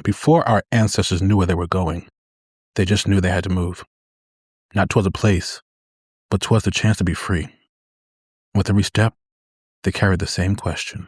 Before our ancestors knew where they were going, they just knew they had to move. Not towards a place, but towards the chance to be free. With every step, they carried the same question.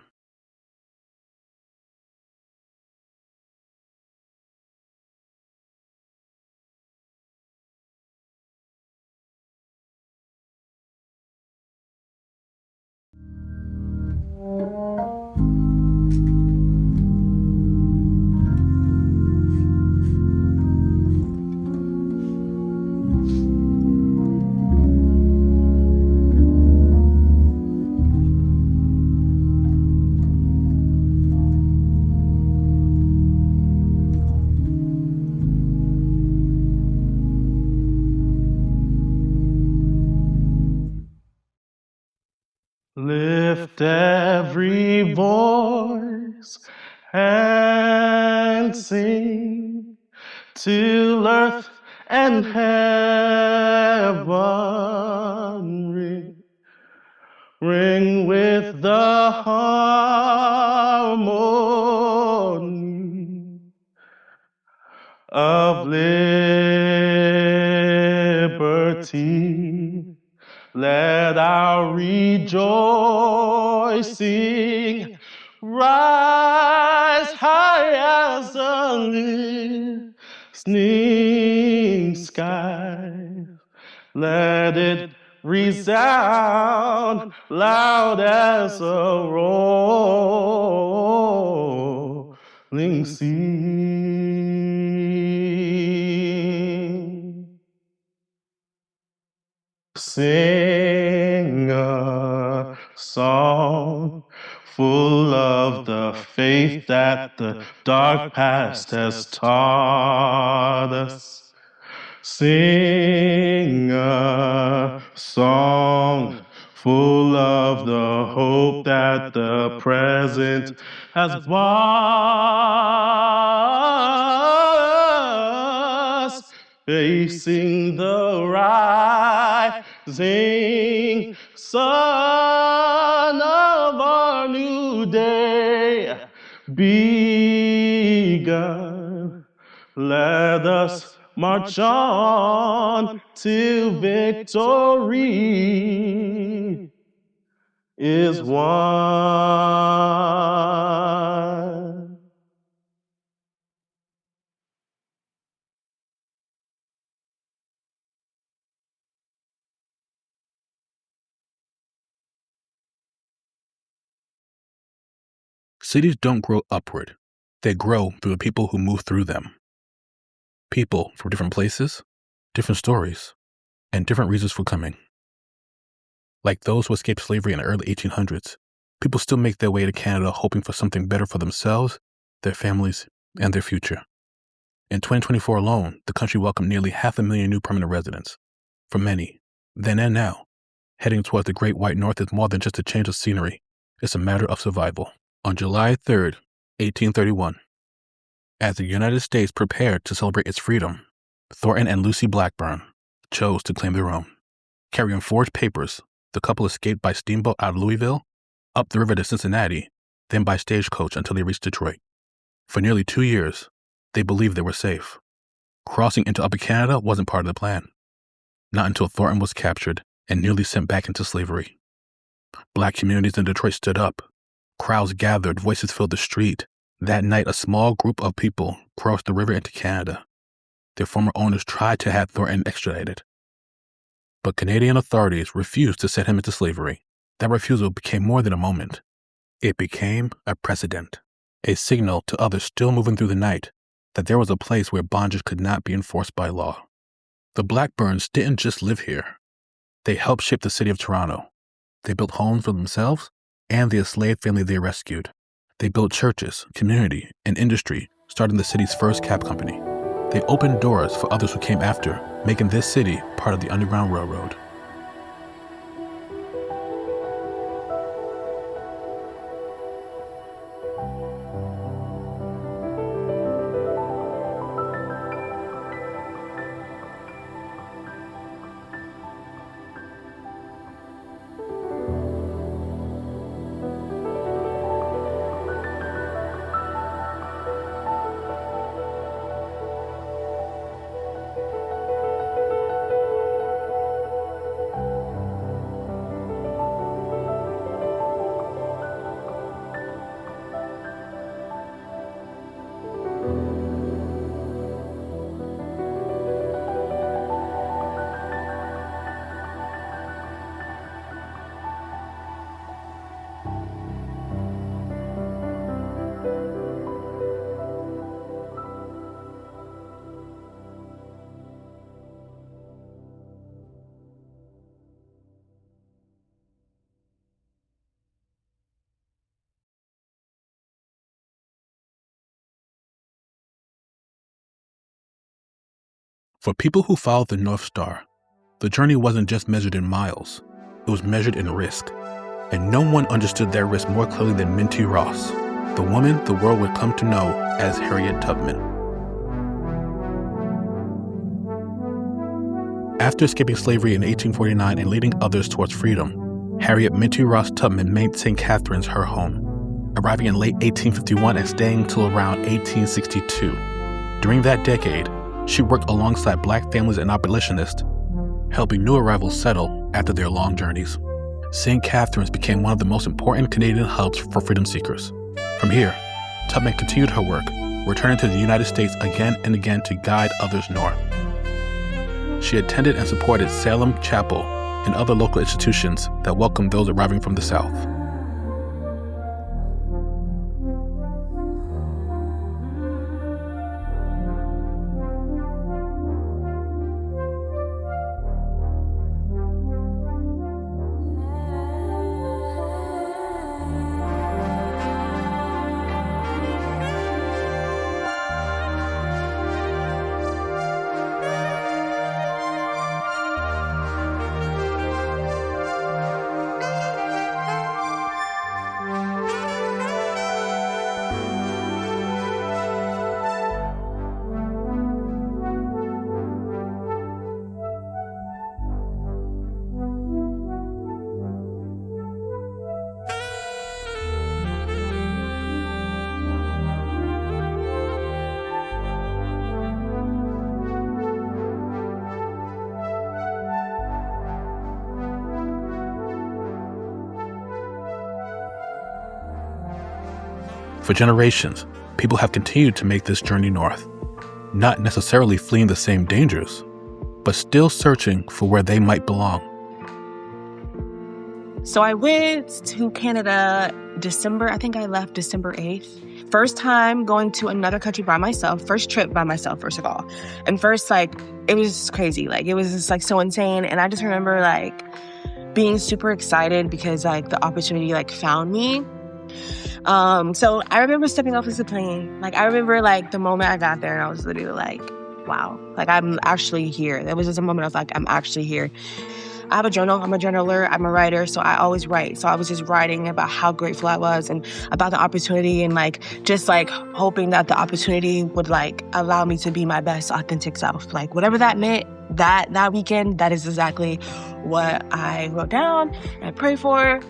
Lift every voice and sing till earth and heaven ring with the harmony of liberty. Let our rejoicing rise high as the listening sky. Let it resound loud as a rolling sea. Sing a song full of the faith that the dark past has taught us. Sing a song full of the hope that the present has brought us. Facing the rising sun of our new day begun. Let us march on till victory is won. Cities don't grow upward. They grow through the people who move through them. People from different places, different stories, and different reasons for coming. Like those who escaped slavery in the early 1800s, people still make their way to Canada hoping for something better for themselves, their families, and their future. In 2024 alone, the country welcomed nearly 500,000 new permanent residents. For many, then and now, heading towards the Great White North is more than just a change of scenery. It's a matter of survival. On July 3rd, 1831, as the United States prepared to celebrate its freedom, Thornton and Lucie Blackburn chose to claim their own. Carrying forged papers, the couple escaped by steamboat out of Louisville, up the river to Cincinnati, then by stagecoach until they reached Detroit. For nearly 2 years, they believed they were safe. Crossing into Upper Canada wasn't part of the plan. Not until Thornton was captured and nearly sent back into slavery. Black communities in Detroit stood up. Crowds gathered, voices filled the street. That night, a small group of people crossed the river into Canada. Their former owners tried to have Thornton extradited. But Canadian authorities refused to send him into slavery. That refusal became more than a moment. It became a precedent, a signal to others still moving through the night that there was a place where bondage could not be enforced by law. The Blackburns didn't just live here. They helped shape the city of Toronto. They built homes for themselves and the enslaved family they rescued. They built churches, community, and industry, starting the city's first cab company. They opened doors for others who came after, making this city part of the Underground Railroad. For people who followed the North Star, the journey wasn't just measured in miles, it was measured in risk. And no one understood their risk more clearly than Minty Ross, the woman the world would come to know as Harriet Tubman. After escaping slavery in 1849 and leading others towards freedom, Harriet Minty Ross Tubman made St. Catharines her home, arriving in late 1851 and staying till around 1862. During that decade, she worked alongside Black families and abolitionists, helping new arrivals settle after their long journeys. St. Catharines became one of the most important Canadian hubs for freedom seekers. From here, Tubman continued her work, returning to the United States again and again to guide others north. She attended and supported Salem Chapel and other local institutions that welcomed those arriving from the South. For generations, people have continued to make this journey north, not necessarily fleeing the same dangers, but still searching for where they might belong. So I went to Canada I think I left December 8th. First time going to another country by myself, first trip by myself, first of all. And first, it was crazy. It was just, so insane. And I just remember, being super excited because, the opportunity, found me. So I remember stepping off of the plane. I remember, the moment I got there, and I was literally wow. I'm actually here. There was just a moment of, I'm actually here. I have a journal. I'm a journaler. I'm a writer, so I always write. So I was just writing about how grateful I was and about the opportunity and, just, hoping that the opportunity would, allow me to be my best authentic self. Whatever that meant that weekend, that is exactly what I wrote down and I prayed for.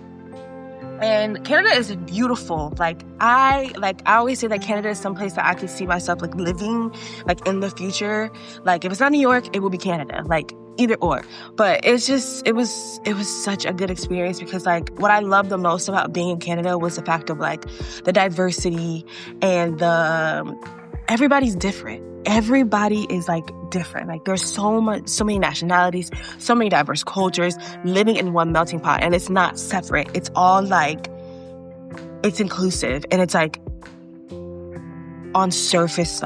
And Canada is beautiful. I always say that Canada is someplace that I could see myself living in the future. If it's not New York, it will be Canada. Either or. But it was such a good experience because what I loved the most about being in Canada was the fact of the diversity and everybody's different. Everybody is different. There's so many nationalities, so many diverse cultures living in one melting pot, and it's not separate. It's all it's inclusive, and it's on surface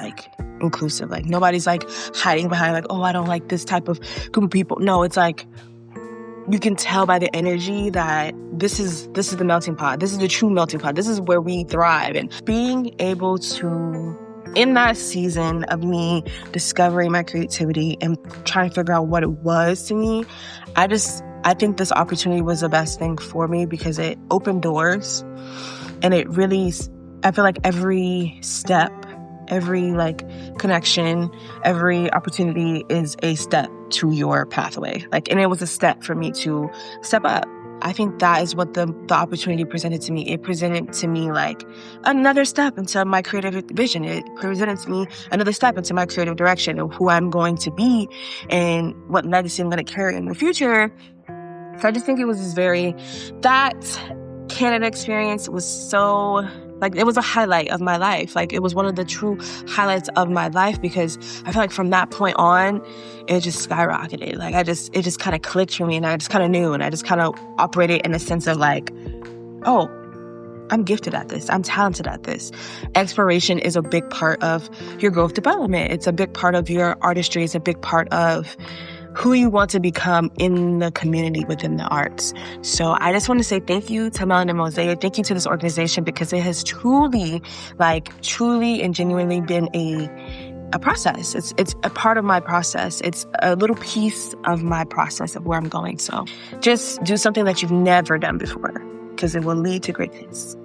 inclusive. Nobody's hiding behind oh, I don't like this type of group of people. No, it's you can tell by the energy that this is the melting pot. This is the true melting pot. This is where we thrive. And being able to, in that season of me discovering my creativity and trying to figure out what it was to me, I think this opportunity was the best thing for me because it opened doors, and it really, I feel every step, every connection, every opportunity is a step to your pathway. And it was a step for me to step up. I think that is what the opportunity presented to me. It presented to me another step into my creative vision. It presented to me another step into my creative direction of who I'm going to be and what legacy I'm going to carry in the future. So I just think it was that Canada experience was so, it was a highlight of my life. It was one of the true highlights of my life because I feel from that point on, it just skyrocketed. It just kind of clicked for me, and I just kind of knew, and I just kind of operated in a sense of oh, I'm gifted at this. I'm talented at this. Exploration is a big part of your growth development. It's a big part of your artistry. It's a big part of who you want to become in the community within the arts. So I just want to say thank you to Melanin Mosaic. Thank you to this organization because it has truly and genuinely been a process. It's a part of my process. It's a little piece of my process of where I'm going. So just do something that you've never done before, because it will lead to greatness.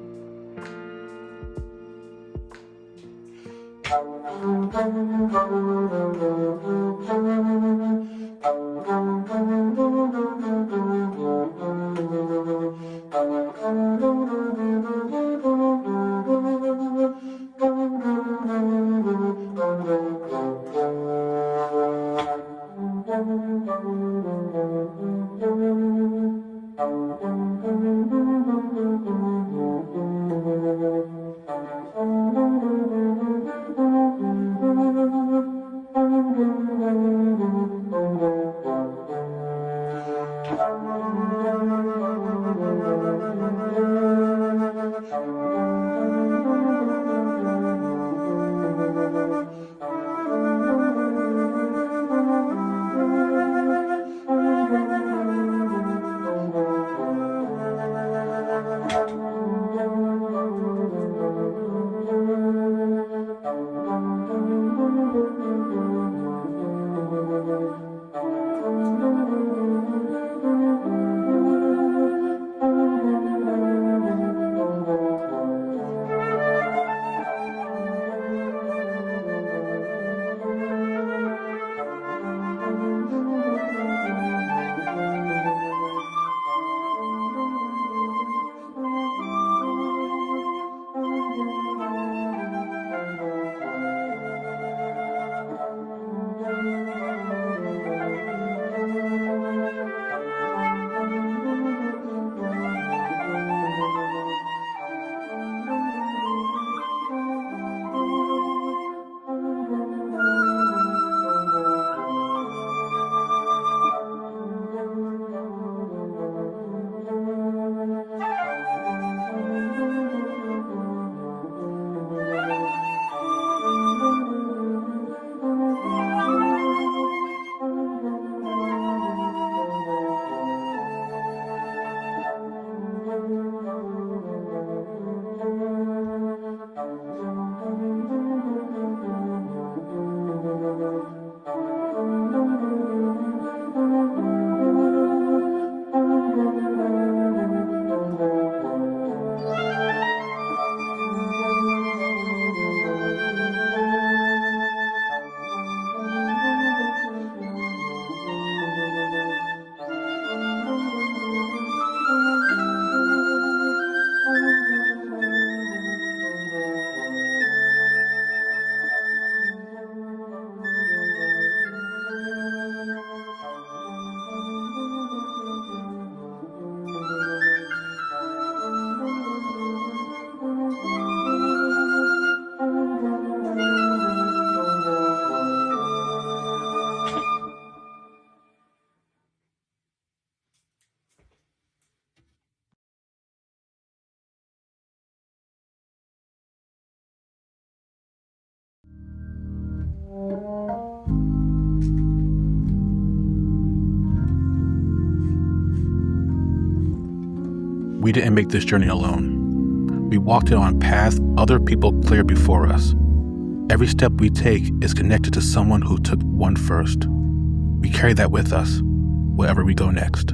We didn't make this journey alone. We walked it on paths other people cleared before us. Every step we take is connected to someone who took one first. We carry that with us, wherever we go next.